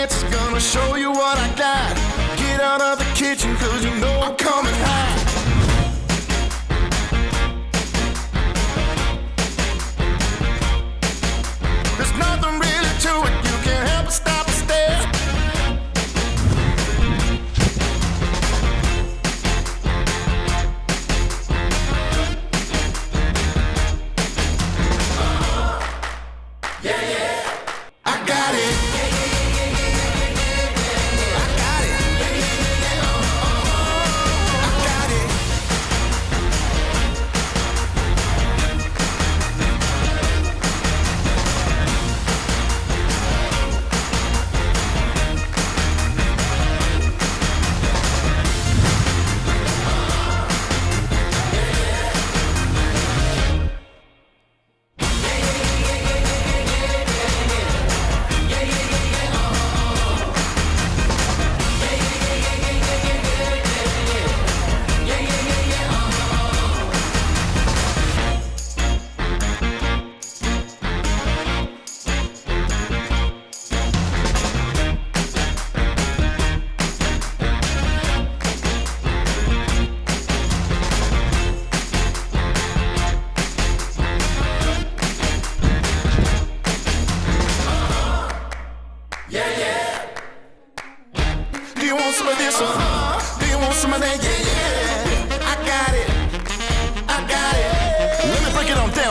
chance is gonna show you what I got. Get out of the kitchen, cause you know I'm coming hot. There's nothing really to it, you can't help but stop and stare.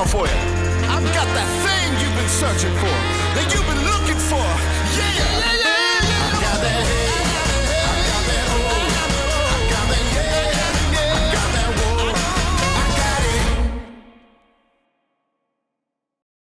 For you. I've got that thing you've been searching for, that you've been